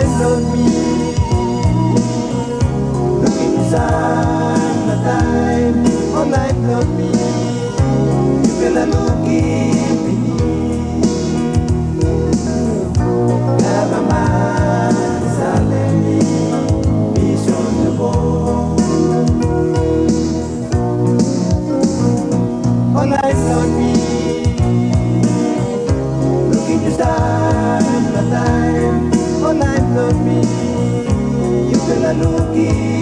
Online on me, looking inside the time. Online on me, you feel a looking beneath. Never mind, silently, vision the ball. Online on me, looking inside the time. Online on me, you feel a looking.